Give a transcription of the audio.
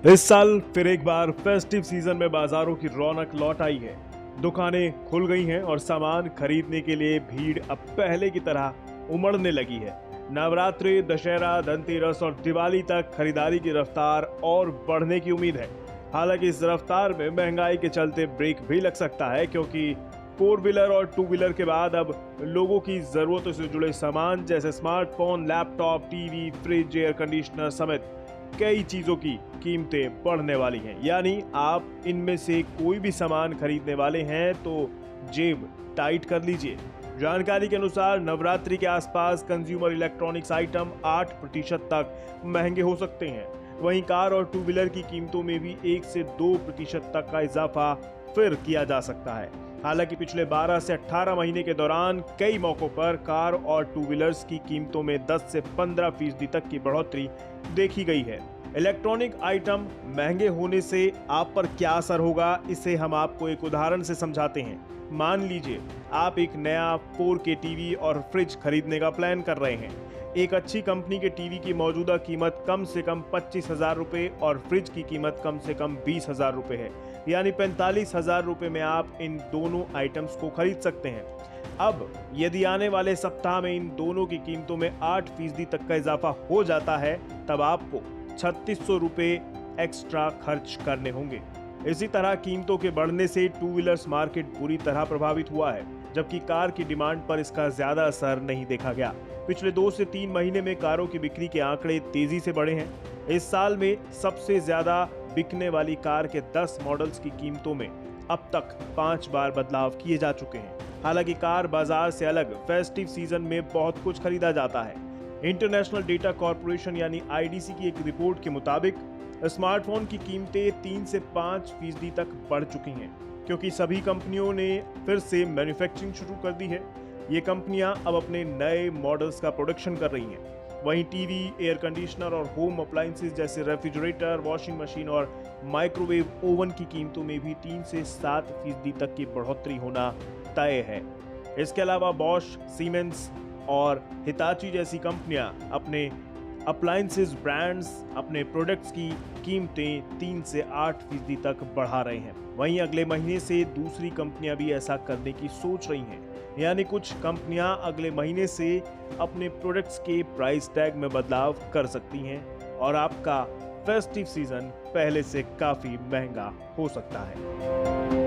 इस साल फिर एक बार फेस्टिव सीजन में बाजारों की रौनक लौट आई है। दुकानें खुल गई हैं और सामान खरीदने के लिए भीड़ अब पहले की तरह उमड़ने लगी है। नवरात्रि, दशहरा, धनतेरस और दिवाली तक खरीदारी की रफ्तार और बढ़ने की उम्मीद है। हालांकि इस रफ्तार में महंगाई के चलते ब्रेक भी लग सकता है, क्योंकि फोर व्हीलर और टू व्हीलर के बाद अब लोगों की जरूरतों से जुड़े सामान जैसे smartphone, laptop, TV, fridge, air conditioner समेत कई चीजों की कीमतें बढ़ने वाली हैं। यानी आप इनमें से कोई भी सामान खरीदने वाले हैं तो जेब टाइट कर लीजिए। जानकारी के अनुसार नवरात्रि के आसपास कंज्यूमर इलेक्ट्रॉनिक्स आइटम 8% तक महंगे हो सकते हैं। वहीं कार और टू व्हीलर की कीमतों में भी 1 से 2% तक का इजाफा फिर किया जा सकता है। हालांकि पिछले 12 से 18 महीने के दौरान कई मौकों पर कार और टू व्हीलर्स की कीमतों में 10 से 15% तक की बढ़ोतरी देखी गई है। इलेक्ट्रॉनिक आइटम महंगे होने से आप पर क्या असर होगा, इसे हम आपको एक उदाहरण से समझाते हैं। मान लीजिए आप एक नया 4K टीवी और फ्रिज खरीदने का प्लान कर रहे हैं। एक अच्छी कंपनी के टीवी की मौजूदा कीमत कम से कम 25,000 रुपए और फ्रिज की कीमत कम से कम 20,000 रुपए है। यानी 45,000 रुपए में आप इन दोनों आइटम्स को खरीद सकते हैं। अब यदि आने वाले सप्ताह में इन दोनों की कीमतों में 8% तक का इजाफा हो जाता है, तब आपको 3600 रुपए एक्स्ट्रा खर्च करने होंगे। इसी तरह कीमतों के बढ़ने से टू व्हीलर्स मार्केट बुरी तरह प्रभावित हुआ है, जबकि कार की डिमांड पर इसका ज्यादा असर नहीं देखा गया। पिछले 2 से 3 महीने में कारों की बिक्री के आंकड़े तेजी से बढ़े हैं। इस साल में सबसे ज्यादा बिकने वाली कार के 10 मॉडल्स की कीमतों में अब तक 5 बार बदलाव किए जा चुके हैं। हालांकि कार बाजार से अलग फेस्टिव सीजन में बहुत कुछ खरीदा जाता है। इंटरनेशनल डेटा कॉर्पोरेशन यानी आईडीसी की एक रिपोर्ट के मुताबिक स्मार्टफोन की कीमतें 3 से 5% तक बढ़ चुकी हैं, क्योंकि सभी कंपनियों ने फिर से मैन्युफैक्चरिंग शुरू कर दी है। ये कंपनियां अब अपने नए मॉडल्स का प्रोडक्शन कर रही हैं। वहीं टीवी, एयर कंडीशनर और होम अप्लायंसेस जैसे रेफ्रिजरेटर, वॉशिंग मशीन और माइक्रोवेव ओवन की कीमतों में भी 3 से 7% तक की बढ़ोतरी होना तय है। इसके अलावा बॉश, सीमेंस और हिताची जैसी कंपनियां अपने अप्लायंसेस ब्रांड्स अपने प्रोडक्ट्स की कीमतें 3 से 8% तक बढ़ा रहे हैं। वहीं अगले महीने से दूसरी कंपनियां भी ऐसा करने की सोच रही हैं। यानी कुछ कंपनियां अगले महीने से अपने प्रोडक्ट्स के प्राइस टैग में बदलाव कर सकती हैं और आपका फेस्टिव सीजन पहले से काफी महंगा हो सकता है।